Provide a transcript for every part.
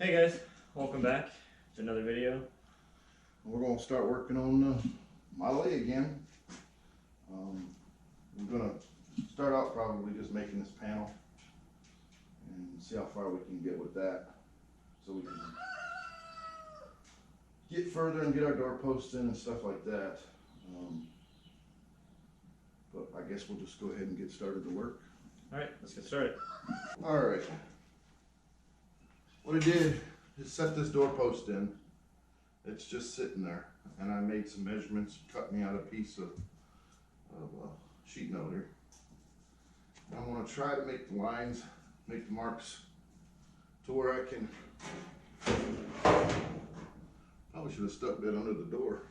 Hey guys, welcome back to another video. We're going to start working on Model A again. We're going to start out probably just making this panel and see how far we can get with that, so we can get further and get our door posts in and stuff like that. But I guess we'll just go ahead and get started to work. Alright, let's get started. Alright, what I did is set this door post in. It's just sitting there, and I made some measurements, cut me out a piece of sheet metal here. I want to try to make the lines, make the marks to where I can. Probably should have stuck that under the door,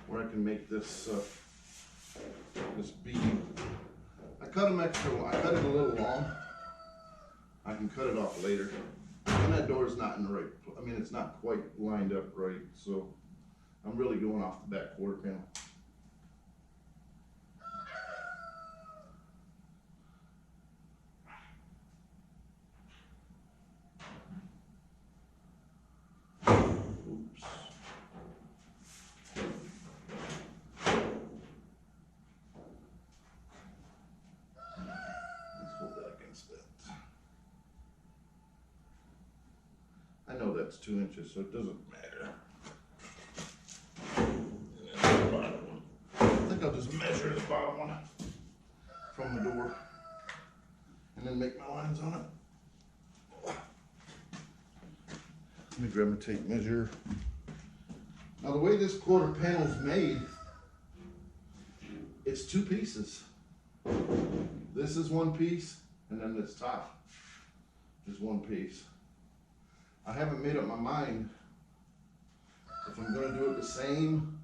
where I can make this this bead. I cut them extra. I cut it a little long. I can cut it off later. And that door is not in the right. I mean, it's not quite lined up right, so I'm really going off the back quarter panel. Oops. Let's hold that against that. I know that's 2 inches, so it doesn't matter. And then the bottom one. I think I'll just measure the bottom one from the door and then make my lines on it. Let me grab my tape measure. Now the way this quarter panel is made, it's 2 pieces. This is 1 piece, and then this top is 1 piece. I haven't made up my mind if I'm going to do it the same,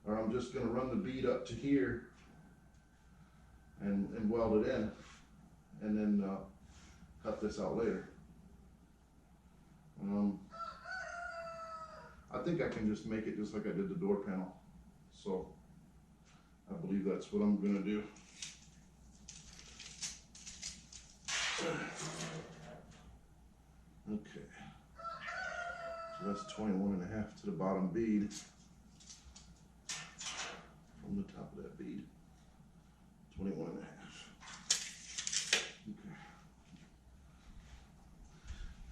or I'm just going to run the bead up to here and weld it in, and then cut this out later. I think I can just make it just like I did the door panel, so I believe that's what I'm going to do. Okay, so that's 21.5 to the bottom bead, from the top of that bead, 21.5. Okay.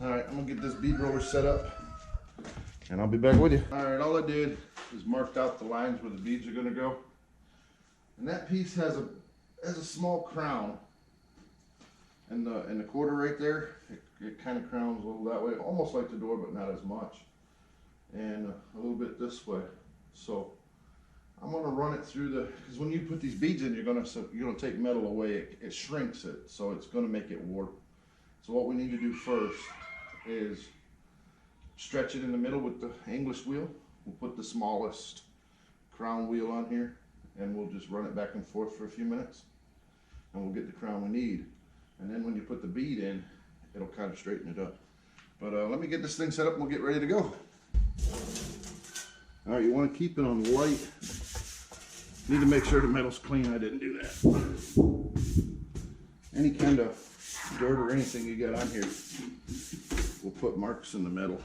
All right, I'm gonna get this bead roller set up, and I'll be back with you. All right, all I did is marked out the lines where the beads are gonna go, and that piece has a small crown, and the quarter right there, it kind of crowns a little that way, almost like the door, but not as much, and a little bit this way. So I'm gonna run it through because when you put these beads in, you're gonna take metal away. It shrinks it, so it's gonna make it warp. So what we need to do first is stretch it in the middle with the English wheel. We'll put the smallest crown wheel on here, and we'll just run it back and forth for a few minutes, and we'll get the crown we need. And then when you put the bead in, it'll kind of straighten it up. But let me get this thing set up and we'll get ready to go. All right, you want to keep it on light. Need to make sure the metal's clean. I didn't do that. Any kind of dirt or anything you got on here will put marks in the metal.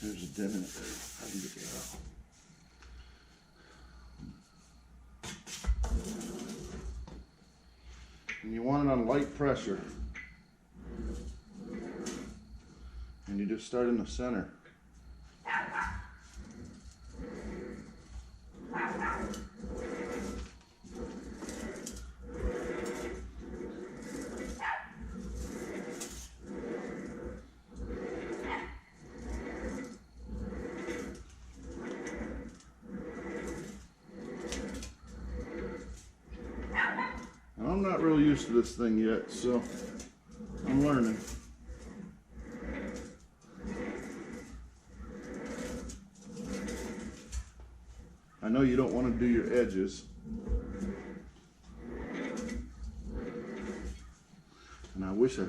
There's a dent in it there. I can get that out. And you want it on light pressure. And you just start in the center. I'm not real used to this thing yet, so I'm learning. I know you don't want to do your edges. And I wish I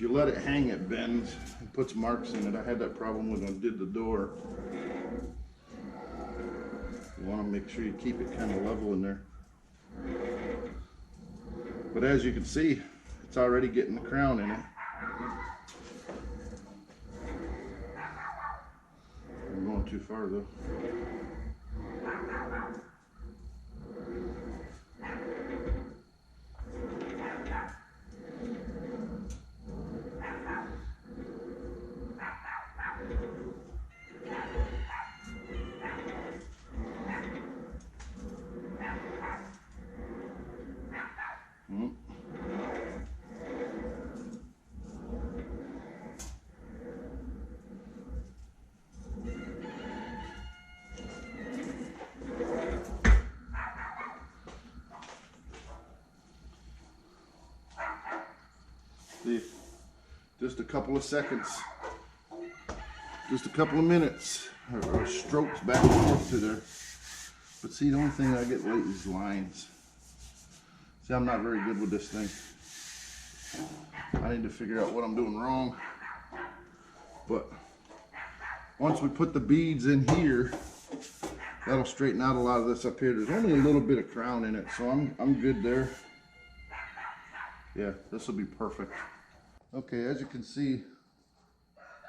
if you let it hang, it bends and puts marks in it. I had that problem when I did the door. You want to make sure you keep it kind of level in there. But as you can see, it's already getting the crown in it. I'm going too far though. See, just a couple of seconds, just a couple of minutes, or strokes back and forth through there. But see, the only thing I get late is lines. See, I'm not very good with this thing. I need to figure out what I'm doing wrong. But once we put the beads in here, that'll straighten out a lot of this up here. There's only a little bit of crown in it, so I'm good there. Yeah, this will be perfect. Okay, as you can see,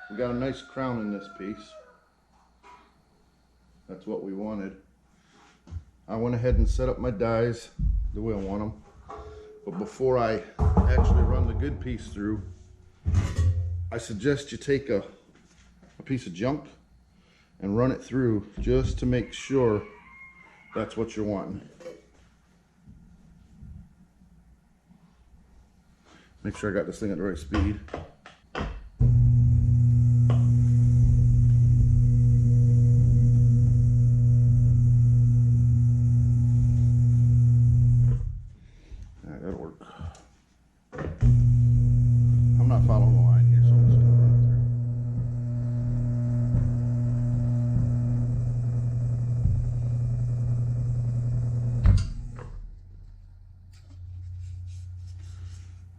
we got a nice crown in this piece. That's what we wanted. I went ahead and set up my dies the way I want them. But before I actually run the good piece through, I suggest you take a piece of junk and run it through just to make sure that's what you're wanting. Make sure I got this thing at the right speed. Alright, that'll work. I'm not following the line here, so I'm just gonna run it through.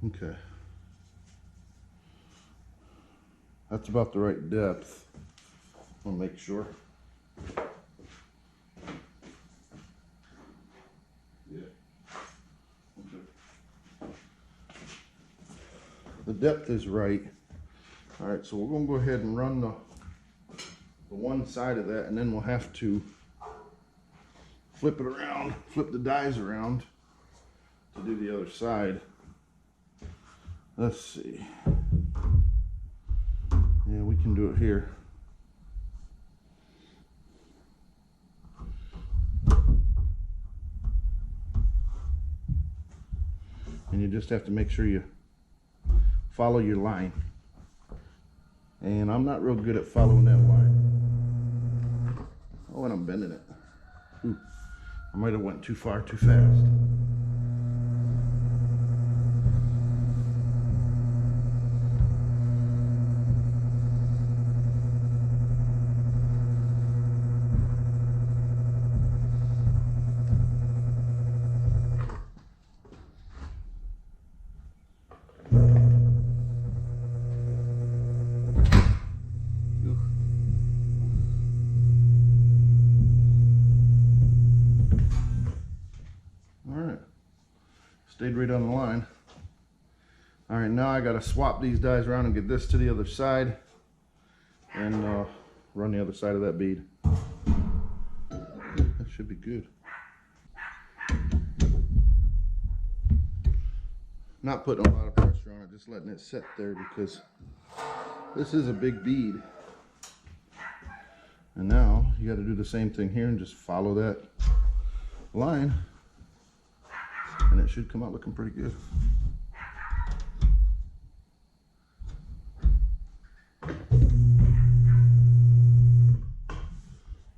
Okay. That's about the right depth. I'll make sure. Yeah. Okay. The depth is right. All right, so we're gonna go ahead and run the one side of that, and then we'll have to flip it around, flip the dies around to do the other side. Let's see. Yeah, we can do it here. And you just have to make sure you follow your line. And I'm not real good at following that line. Oh, and I'm bending it. Ooh, I might have went too far too fast. Stayed right on the line. All right, now I got to swap these dies around and get this to the other side and run the other side of that bead. That should be good. Not putting a lot of pressure on it, just letting it sit there because this is a big bead. And now you got to do the same thing here and just follow that line. And it should come out looking pretty good.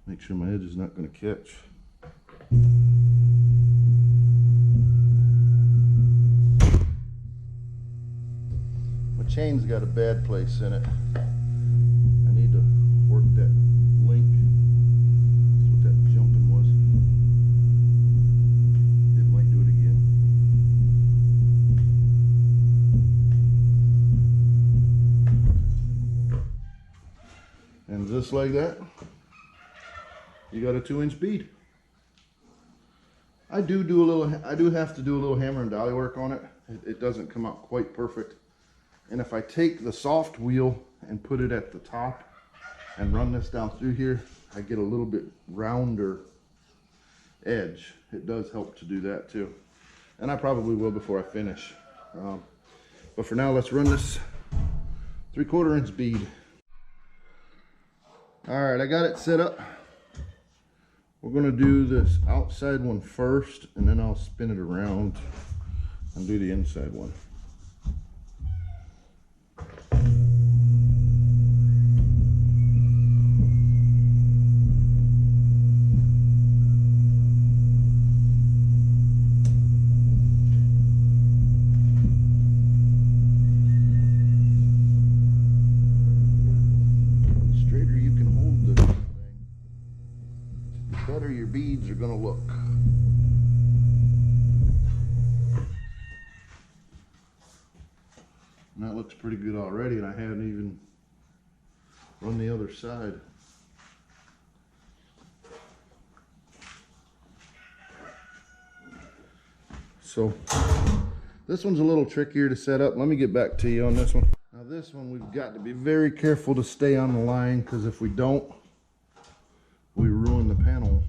Make sure my edge is not going to catch. My chain's got a bad place in it. I need to work that link. That's what that jumping was. It might do it again. just like that, you got a 2-inch bead. I do have to do a little hammer and dolly work on it. It doesn't come out quite perfect. And if I take the soft wheel and put it at the top and run this down through here, I get a little bit rounder edge. It does help to do that too. And I probably will before I finish. But for now, let's run this 3/4 inch bead. All right, I got it set up. We're gonna do this outside one first, and then I'll spin it around and do the inside one. Better your beads are gonna look. And that looks pretty good already, and I haven't even run the other side. So this one's a little trickier to set up. Let me get back to you on this one. Now this one, we've got to be very careful to stay on the line, because if we don't, we ruin the panel.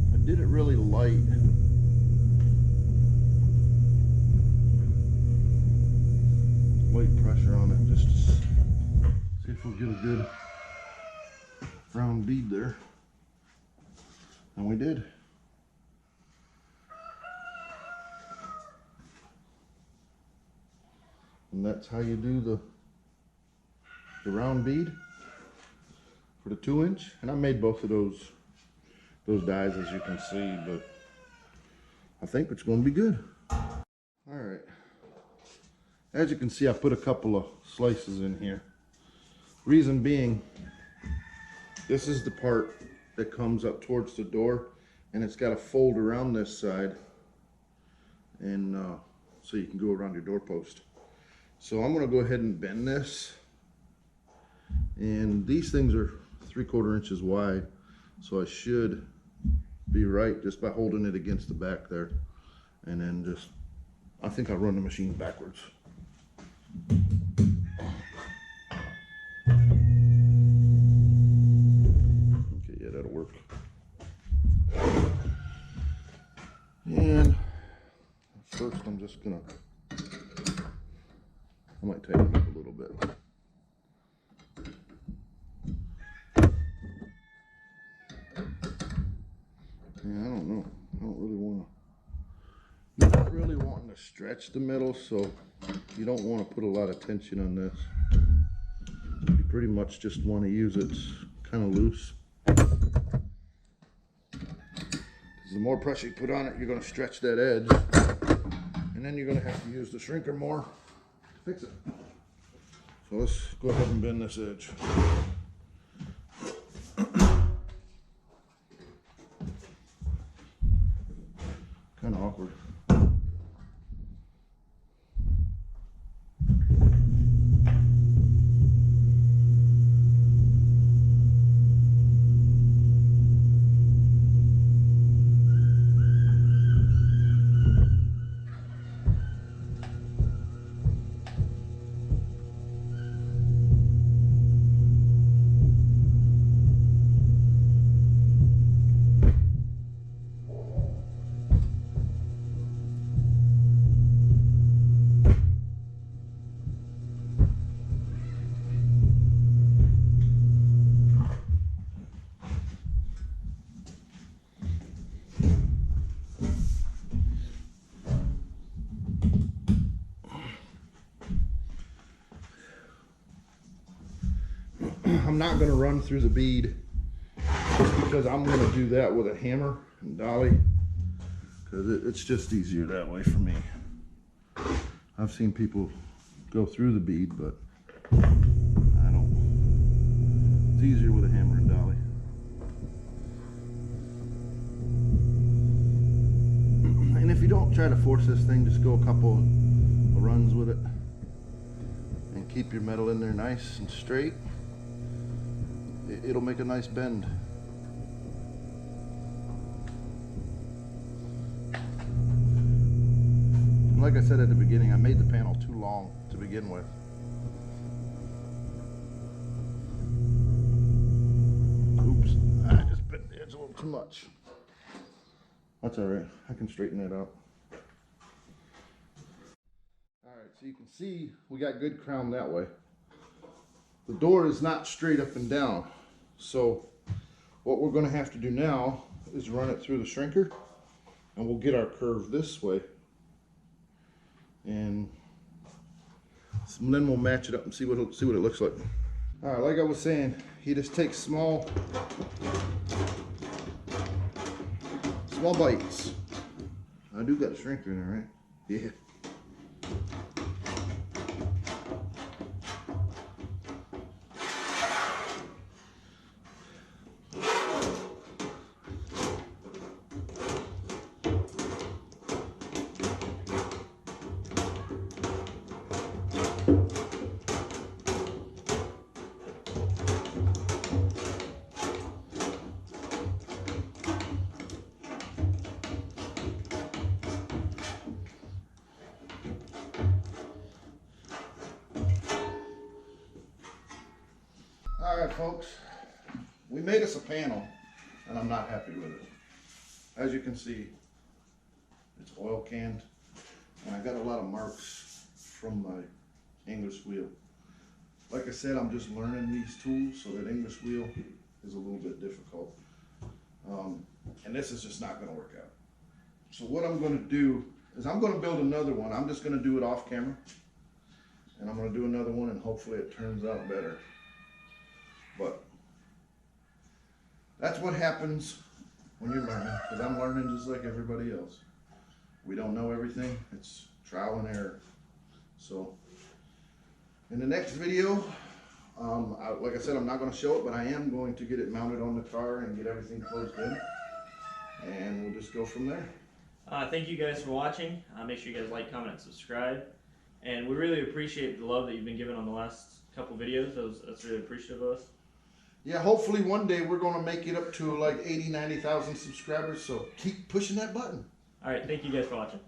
I did it really light. Light pressure on it, just to see if we'll get a good round bead there. And we did. And that's how you do the round bead for the 2-inch. And I made both of those dies, as you can see, but I think it's going to be good. All right. As you can see, I put a couple of slices in here. Reason being, this is the part that comes up towards the door, and it's got to fold around this side, and so you can go around your doorpost. So I'm going to go ahead and bend this, and these things are 3/4 inches wide, so I should be right just by holding it against the back there, and then just, I think I'll run the machine backwards. That'll work. And first I'm just gonna, I might tighten it up a little bit. Yeah, I don't know. I don't really want to, you're not really wanting to stretch the middle, so you don't want to put a lot of tension on this. You pretty much just want to use it kind of loose. The more pressure you put on it, you're going to stretch that edge, and then you're going to have to use the shrinker more to fix it. So let's go ahead and bend this edge. Kind of awkward. I'm not going to run through the bead just because I'm going to do that with a hammer and dolly, because it's just easier that way for me. I've seen people go through the bead, but I don't. It's easier with a hammer and dolly. if you don't try to force this thing, just go a couple of runs with it and keep your metal in there nice and straight. It'll make a nice bend. And like I said at the beginning, I made the panel too long to begin with. Oops, I just bent the edge a little too much. That's alright, I can straighten that out. Alright, so you can see we got good crown that way. The door is not straight up and down. So what we're going to have to do now is run it through the shrinker, and we'll get our curve this way. And then we'll match it up and see what it looks like. Alright, like I was saying, you just take small bites. I do got a shrinker in there, right? Yeah. Alright folks, we made us a panel and I'm not happy with it. As you can see, it's oil canned and I got a lot of marks from my English wheel. Like I said, I'm just learning these tools, so that English wheel is a little bit difficult. And this is just not going to work out. So what I'm going to do is I'm going to build another one. I'm just going to do it off camera. And I'm going to do another one and hopefully it turns out better. But that's what happens when you're learning, because I'm learning just like everybody else. We don't know everything. It's trial and error. So in the next video, like I said, I'm not going to show it, but I am going to get it mounted on the car and get everything closed in. And we'll just go from there. Thank you guys for watching. Make sure you guys like, comment, and subscribe. And we really appreciate the love that you've been giving on the last couple videos. That's really appreciative of us. Yeah, hopefully one day we're going to make it up to like 80,000, 90,000 subscribers. So keep pushing that button. All right, thank you guys for watching.